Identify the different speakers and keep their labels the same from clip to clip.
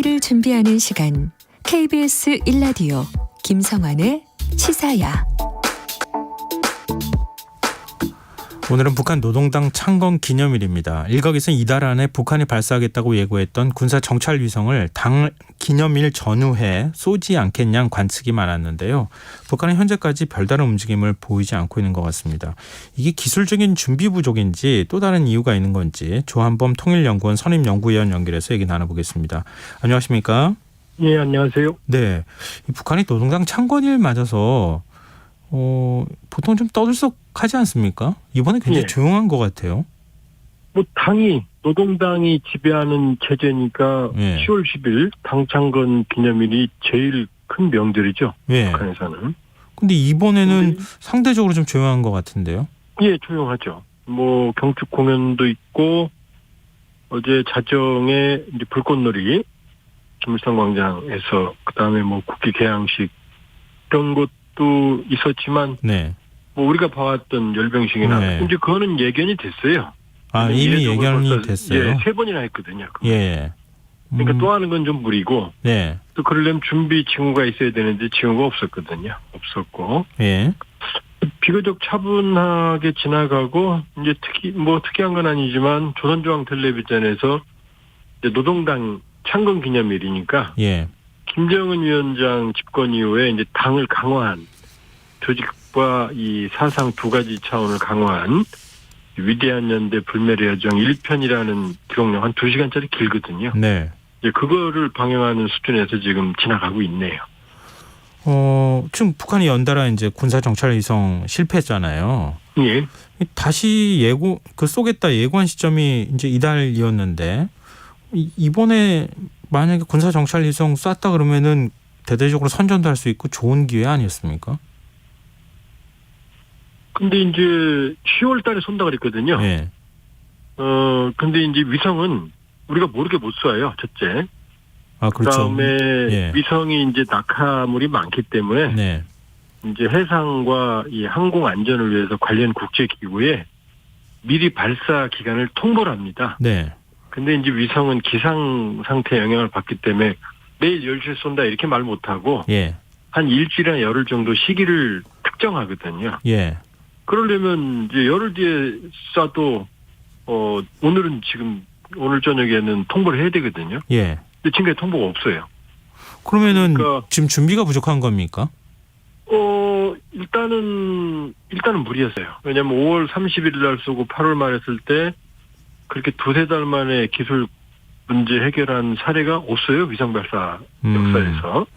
Speaker 1: 시사를 준비하는 시간 KBS 1라디오 김성환의 시사야.
Speaker 2: 오늘은 북한 노동당 창건 기념일입니다. 일각에서는 이달 안에 북한이 발사하겠다고 예고했던 군사 정찰 위성을 당 기념일 전후에 쏘지 않겠냐는 관측이 많았는데요. 북한은 현재까지 별다른 움직임을 보이지 않고 있는 것 같습니다. 이게 기술적인 준비 부족인지 또 다른 이유가 있는 건지 조한범 통일연구원 선임연구위원 연결해서 얘기 나눠보겠습니다. 안녕하십니까?
Speaker 3: 예, 안녕하세요.
Speaker 2: 네, 북한이 노동당 창건일 맞아서 보통 좀 떠들썩하지 않습니까? 이번에 굉장히 조용한 것 같아요.
Speaker 3: 뭐 노동당이 지배하는 체제니까 10월 10일 당 창건 기념일이 제일 큰 명절이죠. 북한에서는.
Speaker 2: 근데 이번에는 상대적으로 좀 조용한 것 같은데요.
Speaker 3: 예, 조용하죠. 뭐 경축 공연도 있고 어제 자정에 이제 불꽃놀이 김일성광장에서 그다음에 뭐 국기 개항식 이런 것도 있었지만 뭐 우리가 봐왔던 열병식이나 이제 그거는 예견이 됐어요.
Speaker 2: 아, 이미 예견이 됐어요.
Speaker 3: 예, 3번이나 했거든요.
Speaker 2: 예.
Speaker 3: 그러니까 또 하는 건 좀 무리고. 또 그러려면 준비 징후가 있어야 되는데 징후가 없었거든요. 없었고. 비교적 차분하게 지나가고 이제 특이한 건 아니지만 조선중앙 텔레비전에서 이제 노동당 창건 기념일이니까. 김정은 위원장 집권 이후에 이제 당을 강화한 조직과 이 사상 두 가지 차원을 강화한 위대한 연대 불멸의 여정 1편이라는 기록용 한 2시간짜리 길거든요. 이제 그거를 방영하는 수준에서 지금 지나가고 있네요.
Speaker 2: 지금 북한이 연달아 이제 군사 정찰 위성 실패했잖아요.
Speaker 3: 예.
Speaker 2: 다시 쏘겠다 예고한 시점이 이제 이달이었는데 이번에 만약에 군사 정찰 위성 쐈다 그러면은 대대적으로 선전도 할 수 있고 좋은 기회 아니었습니까? 근데
Speaker 3: 이제 10월 달에 쏜다 그랬거든요. 근데 이제 위성은 우리가 모르게 못 쏴요, 첫째.
Speaker 2: 아, 그렇죠.
Speaker 3: 그다음에 위성이 이제 낙하물이 많기 때문에 이제 해상과 이 항공 안전을 위해서 관련 국제기구에 미리 발사 기간을 통보를 합니다. 근데 이제 위성은 기상 상태 영향을 받기 때문에 내일 10시에 쏜다 이렇게 말 못하고 한 일주일이나 열흘 정도 시기를 특정하거든요. 그러려면 이제 열흘 뒤에 쏴도 오늘은 지금 오늘 저녁에는 통보를 해야 되거든요. 근데 지금까지 통보가 없어요.
Speaker 2: 그러면은 지금 준비가 부족한 겁니까?
Speaker 3: 일단은 무리였어요. 왜냐하면 5월 30일 날 쏘고 8월 말에 쓸 때 그렇게 2-3달 만에 기술 문제 해결한 사례가 없어요. 위성 발사 역사에서.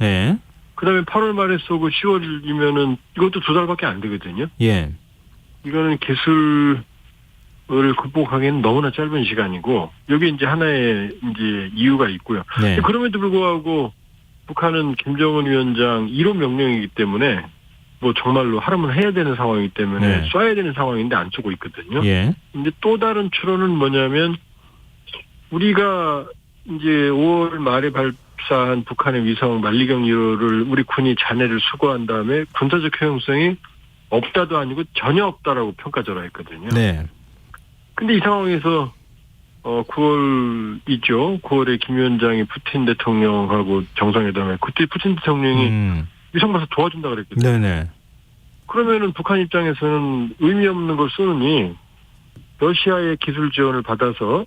Speaker 3: 그다음에 8월 말에 쏘고 10월이면은 이것도 2달밖에 안 되거든요. 이거는 기술을 극복하기에는 너무나 짧은 시간이고 여기 이제 하나의 이제 이유가 있고요. 그럼에도 불구하고 북한은 김정은 위원장 1호 명령이기 때문에 뭐 정말로 하라면 해야 되는 상황이기 때문에 쏴야 되는 상황인데 안 쏘고 있거든요. 근데 또 다른 추론은 뭐냐면 우리가 이제 5월 말에 발사한 북한의 위성 만리경 1호를 우리 군이 잔해를 수거한 다음에 군사적 효용성이 없다도 아니고 전혀 없다라고 평가절하했거든요. 근데 이 상황에서 9월이죠. 9월에 김 위원장이 푸틴 대통령하고 정상회담에 그때 푸틴 대통령이 위성 발사 도와준다 그랬거든요. 그러면은 북한 입장에서는 의미 없는 걸 쏘느니 러시아의 기술 지원을 받아서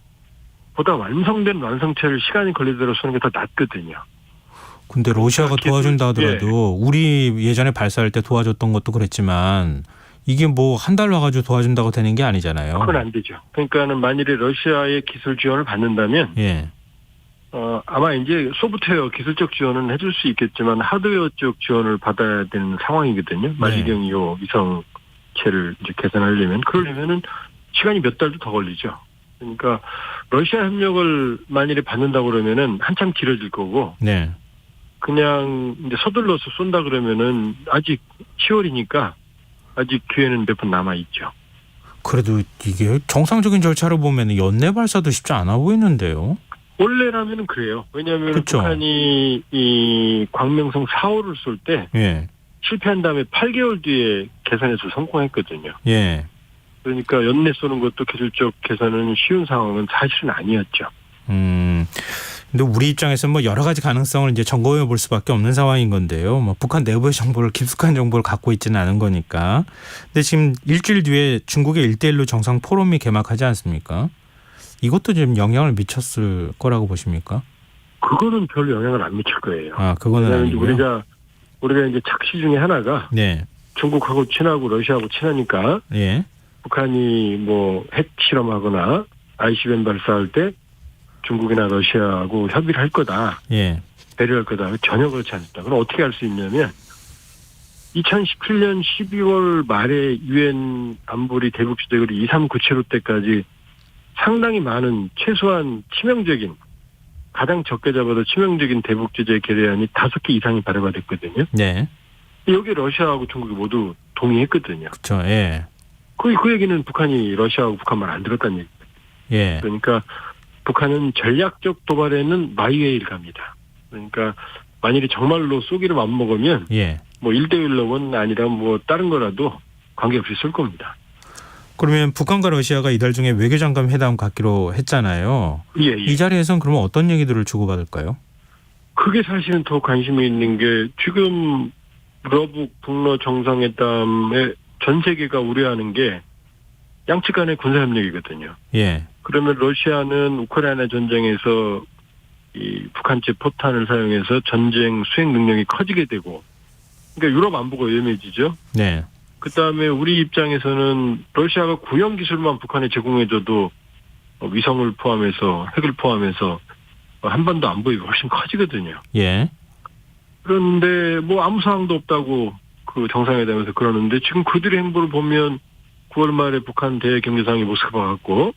Speaker 3: 보다 완성된 완성체를 시간이 걸리더라도 쏘는 게 더 낫거든요.
Speaker 2: 근데 러시아가 도와준다 하더라도 우리 예전에 발사할 때 도와줬던 것도 그랬지만 이게 뭐 한 달 와가지고 도와준다고 되는 게 아니잖아요.
Speaker 3: 그건 안 되죠. 그러니까는 만일에 러시아의 기술 지원을 받는다면 아마 이제 소프트웨어 기술적 지원은 해줄 수 있겠지만 하드웨어 쪽 지원을 받아야 되는 상황이거든요. 만리경 2호 위성체를 이제 개선하려면 그러려면은 시간이 몇 달도 더 걸리죠. 그러니까 러시아 협력을 만일에 받는다고 그러면은 한참 길어질 거고. 그냥 이제 서둘러서 쏜다 그러면은 아직 10월이니까 아직 기회는 몇 번 남아 있죠.
Speaker 2: 그래도 이게 정상적인 절차로 보면 연내 발사도 쉽지 않아 보이는데요.
Speaker 3: 원래라면은 그래요. 왜냐하면 북한이 이 광명성 4호를 쏠 때 실패한 다음에 8개월 뒤에 개선해서 성공했거든요. 그러니까 연내 쏘는 것도 기술적 개선은 쉬운 상황은 사실은 아니었죠.
Speaker 2: 근데 우리 입장에서는 뭐 여러 가지 가능성을 이제 점검해 볼 수밖에 없는 상황인 건데요. 뭐 북한 내부의 정보를 깊숙한 정보를 갖고 있지는 않은 거니까. 근데 지금 일주일 뒤에 중국의 1대1로 정상 포럼이 개막하지 않습니까? 이것도 좀 영향을 미쳤을 거라고 보십니까?
Speaker 3: 그거는 별 영향을 안 미칠 거예요.
Speaker 2: 아, 그거는 아니고요.
Speaker 3: 우리가 이제 착시 중에 하나가
Speaker 2: 네.
Speaker 3: 중국하고 친하고 러시아하고 친하니까
Speaker 2: 예.
Speaker 3: 북한이 뭐 핵 실험하거나 ICBM 발사할 때 중국이나 러시아하고 협의를 할 거다.
Speaker 2: 예.
Speaker 3: 배려할 거다. 전혀 그렇지 않습니다. 그럼 어떻게 할 수 있냐면 2017년 12월 말에 유엔 안보리 대북주제 2397호 때까지 상당히 많은 최소한 치명적인 가장 적게 잡아도 치명적인 대북주제 결의안이 5개 이상이 발의가 됐거든요.
Speaker 2: 네.
Speaker 3: 여기 러시아하고 중국이 모두 동의했거든요.
Speaker 2: 그렇죠. 예.
Speaker 3: 그 얘기는 북한이 러시아하고 북한 말 안 들었다는 얘기.
Speaker 2: 예.
Speaker 3: 그러니까 북한은 전략적 도발에는 마이웨이를 갑니다. 그러니까 만일에 정말로 쏘기를 맘먹으면
Speaker 2: 예.
Speaker 3: 뭐 1대1로는 아니라 뭐 다른 거라도 관계없이 쏠 겁니다.
Speaker 2: 그러면 북한과 러시아가 이달 중에 외교장관 회담 갖기로 했잖아요.
Speaker 3: 예.
Speaker 2: 이 자리에서는 그러면 어떤 얘기들을 주고받을까요?
Speaker 3: 그게 사실은 더 관심이 있는 게 지금 러북 북러 정상회담에 전 세계가 우려하는 게 양측 간의 군사협력이거든요.
Speaker 2: 예.
Speaker 3: 그러면 러시아는 우크라이나 전쟁에서 이 북한제 포탄을 사용해서 전쟁 수행 능력이 커지게 되고, 그러니까 유럽 안보가 위험해지죠.
Speaker 2: 네.
Speaker 3: 그 다음에 우리 입장에서는 러시아가 구형 기술만 북한에 제공해줘도 위성을 포함해서 핵을 포함해서 한반도 안보위가 훨씬 커지거든요.
Speaker 2: 예.
Speaker 3: 그런데 뭐 아무 사항도 없다고 그 정상회담에서 그러는데 지금 그들의 행보를 보면 9월 말에 북한 대경제상이 모스크바 갔고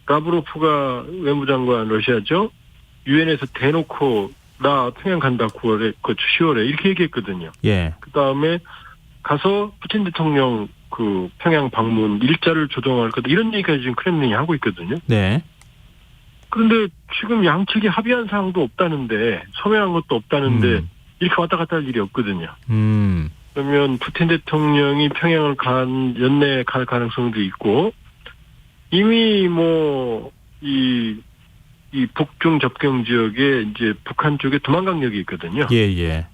Speaker 3: 라브로프가 외무장관 러시아죠. 유엔에서 대놓고 나 평양 간다 9월에 그 10월에 이렇게 얘기했거든요.
Speaker 2: 예.
Speaker 3: 그 다음에 가서 푸틴 대통령 그 평양 방문 일자를 조정할 거다 이런 얘기까지 지금 크렘린이 하고 있거든요.
Speaker 2: 네.
Speaker 3: 그런데 지금 양측이 합의한 사항도 없다는데 서명한 것도 없다는데 이렇게 왔다 갔다 할 일이 없거든요. 그러면 푸틴 대통령이 평양을 연내에 갈 가능성도 있고 이미 뭐 이 북중 접경 지역에 이제 북한 쪽에 두만강역이 있거든요.
Speaker 2: 예.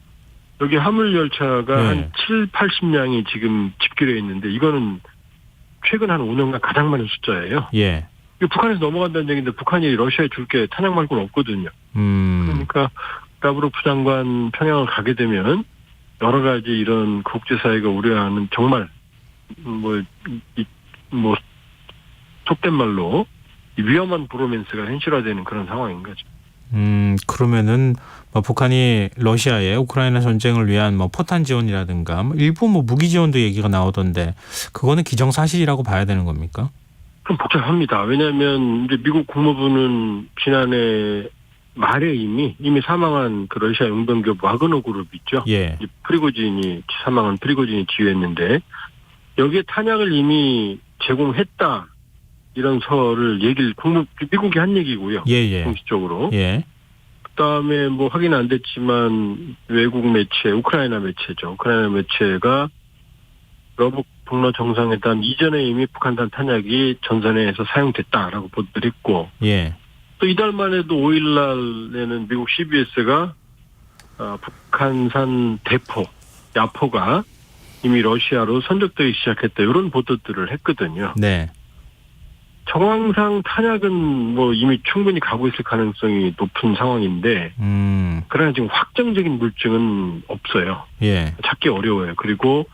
Speaker 3: 여기 화물 열차가
Speaker 2: 네.
Speaker 3: 한 7, 80량이 지금 집결해 있는데 이거는 최근 한 5년간 가장 많은 숫자예요.
Speaker 2: 예.
Speaker 3: 이거 북한에서 넘어간다는 얘기인데 북한이 러시아에 줄 게 탄약 말고는 없거든요. 그러니까 라브로프 장관 평양을 가게 되면 여러 가지 이런 국제사회가 우려하는 정말 속된 말로 위험한 브로맨스가 현실화되는 그런 상황인 거죠.
Speaker 2: 그러면은 뭐 북한이 러시아에 우크라이나 전쟁을 위한 뭐 포탄 지원이라든가 일부 뭐 무기 지원도 얘기가 나오던데 그거는 기정사실이라고 봐야 되는 겁니까?
Speaker 3: 그럼 복잡합니다. 왜냐하면 이제 미국 국무부는 지난해 말에 이미 사망한 그 러시아 용병기업 와그너 그룹 있죠.
Speaker 2: 예.
Speaker 3: 사망한 프리고진이 지휘했는데 여기에 탄약을 이미 제공했다. 이런 설을 미국이 한 얘기고요.
Speaker 2: 예.
Speaker 3: 공식적으로.
Speaker 2: 예.
Speaker 3: 그다음에 뭐 확인 안 됐지만 외국 매체, 우크라이나 매체죠. 우크라이나 매체가 러북 북러 정상회담 이전에 이미 북한산 탄약이 전선에서 사용됐다라고 보도를 했고.
Speaker 2: 예.
Speaker 3: 또 이달 만에도 5일 날에는 미국 CBS가 북한산 야포가 이미 러시아로 선적되기 시작했다. 이런 보도들을 했거든요.
Speaker 2: 네.
Speaker 3: 정황상 탄약은 뭐 이미 충분히 가고 있을 가능성이 높은 상황인데, 그러나 지금 확정적인 물증은 없어요.
Speaker 2: 예.
Speaker 3: 찾기 어려워요. 그리고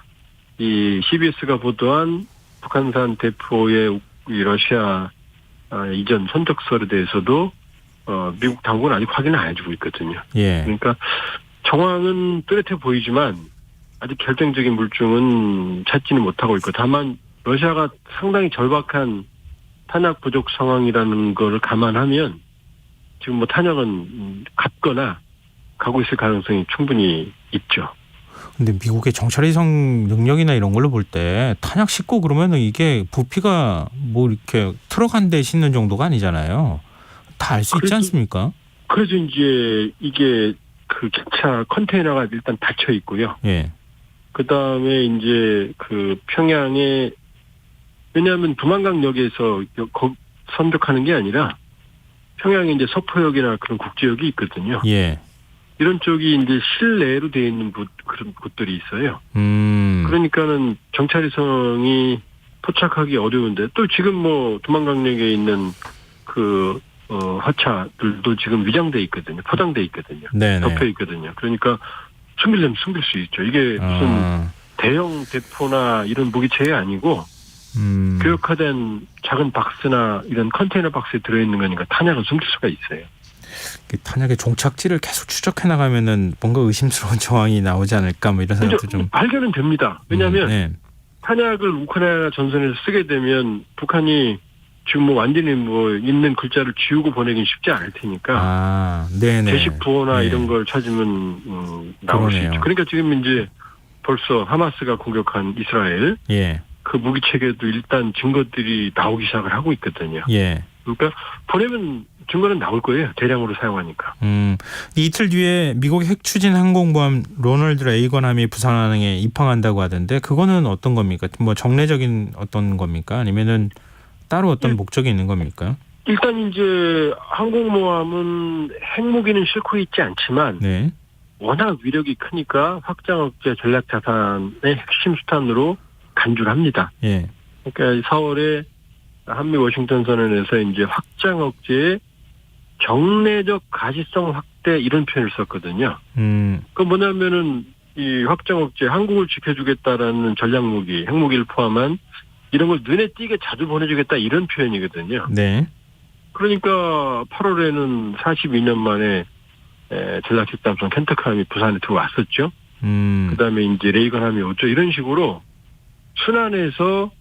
Speaker 3: 이 CBS가 보도한 북한산 대포의 이 러시아 이전 선적설에 대해서도 미국 당국은 아직 확인을 안 해주고 있거든요.
Speaker 2: 예.
Speaker 3: 그러니까 정황은 뚜렷해 보이지만 아직 결정적인 물증은 찾지는 못하고 있고, 다만 러시아가 상당히 절박한 탄약 부족 상황이라는 걸 감안하면 지금 뭐 탄약은 갔거나 가고 있을 가능성이 충분히 있죠.
Speaker 2: 근데 미국의 정찰위성 능력이나 이런 걸로 볼 때 탄약 싣고 그러면은 이게 부피가 뭐 이렇게 트럭 한 대 싣는 정도가 아니잖아요. 다 알 수 있지 않습니까?
Speaker 3: 그래서 이제 이게 그 기차 컨테이너가 일단 닫혀 있고요.
Speaker 2: 예.
Speaker 3: 그 다음에 이제 그 평양에 왜냐하면 두만강역에서 선적하는 게 아니라 평양에 이제 서포역이나 그런 국제역이 있거든요.
Speaker 2: 예.
Speaker 3: 이런 쪽이 이제 실내로 되어 있는 그런 곳들이 있어요. 그러니까는 정찰위성이 포착하기 어려운데 또 지금 뭐 두만강역에 있는 그 화차들도 지금 위장돼 있거든요. 포장돼 있거든요.
Speaker 2: 네네.
Speaker 3: 덮여 있거든요. 그러니까 숨기려면 숨길 수 있죠. 이게 무슨 대형 대포나 이런 무기체가 아니고 교역화된 작은 박스나 이런 컨테이너 박스에 들어있는 거니까 탄약을 숨길 수가 있어요.
Speaker 2: 그 탄약의 종착지를 계속 추적해 나가면은 뭔가 의심스러운 정황이 나오지 않을까 뭐 이런 생각도 좀
Speaker 3: 발견은 됩니다. 왜냐하면
Speaker 2: 네.
Speaker 3: 탄약을 우크라이나 전선에서 쓰게 되면 북한이 지금 뭐 완전히 뭐 있는 글자를 지우고 보내긴 쉽지 않을 테니까
Speaker 2: 네네.
Speaker 3: 게시 부호나
Speaker 2: 네.
Speaker 3: 이런 걸 찾으면 나올 수 있죠. 그러니까 지금 이제 벌써 하마스가 공격한 이스라엘
Speaker 2: 예.
Speaker 3: 그 무기 체계도 일단 증거들이 나오기 시작을 하고 있거든요.
Speaker 2: 예.
Speaker 3: 그러니까 보내면 증거는 나올 거예요. 대량으로 사용하니까.
Speaker 2: 이틀 뒤에 미국의 핵 추진 항공모함 로널드 레이건함이 부산항에 입항한다고 하던데 그거는 어떤 겁니까? 뭐 정례적인 어떤 겁니까? 아니면은 따로 어떤 목적이 있는 겁니까?
Speaker 3: 일단 이제 항공모함은 핵무기는 싣고 있지 않지만
Speaker 2: 네.
Speaker 3: 워낙 위력이 크니까 확장 억제 전략 자산의 핵심 수단으로 간주를 합니다.
Speaker 2: 예.
Speaker 3: 그러니까 4월에 한미 워싱턴 선언에서 이제 확장 억제의 정례적 가시성 확대 이런 표현을 썼거든요. 그 뭐냐면은 이 확장 억제 한국을 지켜주겠다라는 전략 무기, 핵무기를 포함한 이런 걸 눈에 띄게 자주 보내주겠다 이런 표현이거든요.
Speaker 2: 네.
Speaker 3: 그러니까 8월에는 42년 만에 전략식담선 켄터크함이 부산에 들어왔었죠. 그다음에 이제 레이건함이 오죠. 이런 식으로 순환해서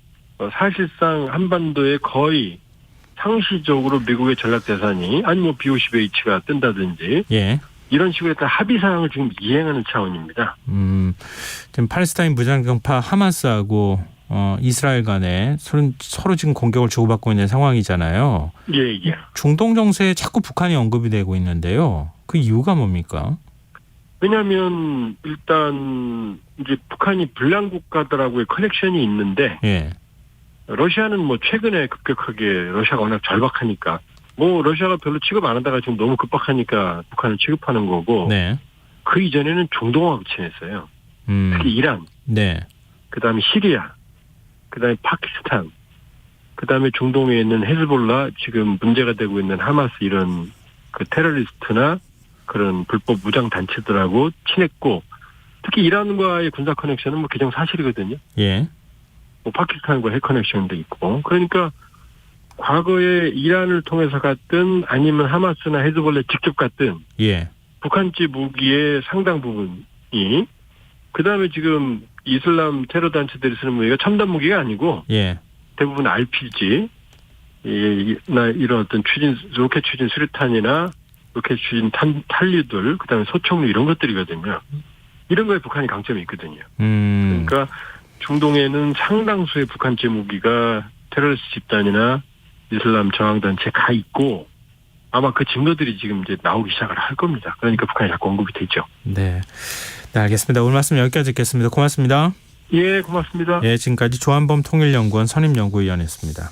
Speaker 3: 사실상 한반도에 거의 상시적으로 미국의 전략 대산이 아니 뭐 B-50H가 뜬다든지
Speaker 2: 예.
Speaker 3: 이런 식으로 일단 합의 사항을 지금 이행하는 차원입니다.
Speaker 2: 지금 팔레스타인 무장정파 하마스하고 이스라엘 간에 서로 지금 공격을 주고받고 있는 상황이잖아요.
Speaker 3: 예.
Speaker 2: 중동 정세에 자꾸 북한이 언급이 되고 있는데요. 그 이유가 뭡니까?
Speaker 3: 왜냐하면 일단 이제 북한이 불량 국가들하고의 커넥션이 있는데
Speaker 2: 예.
Speaker 3: 러시아는 뭐 최근에 급격하게 러시아가 워낙 절박하니까 뭐 러시아가 별로 취급 안 하다가 지금 너무 급박하니까 북한을 취급하는 거고
Speaker 2: 네.
Speaker 3: 그 이전에는 중동하고 친했어요. 특히 이란,
Speaker 2: 네.
Speaker 3: 그다음에 시리아, 그다음에 파키스탄, 그다음에 중동에 있는 헤즈볼라 지금 문제가 되고 있는 하마스 이런 그 테러리스트나 그런 불법 무장 단체들하고 친했고 특히 이란과의 군사 커넥션은 뭐 기정사실이거든요.
Speaker 2: 예.
Speaker 3: 뭐 파키스탄과 핵 커넥션도 있고 그러니까 과거에 이란을 통해서 갔든 아니면 하마스나 헤즈볼라에 직접 갔든
Speaker 2: 예.
Speaker 3: 북한제 무기의 상당 부분이 그다음에 지금 이슬람 테러 단체들이 쓰는 무기가 첨단 무기가 아니고
Speaker 2: 예.
Speaker 3: 대부분 RPG 나 이런 어떤 로켓 추진 수류탄이나 로켓 추진 탄류들 그다음에 소총류 이런 것들이거든요. 이런 거에 북한이 강점이 있거든요. 그러니까 중동에는 상당수의 북한제 무기가 테러리스트 집단이나 이슬람 저항단체에 가 있고 아마 그 증거들이 지금 이제 나오기 시작을 할 겁니다. 그러니까 북한이 자꾸 언급이 되죠.
Speaker 2: 네. 네, 알겠습니다. 오늘 말씀 여기까지 듣겠습니다. 고맙습니다.
Speaker 3: 예, 고맙습니다.
Speaker 2: 예, 지금까지 조한범 통일연구원 선임연구위원이었습니다.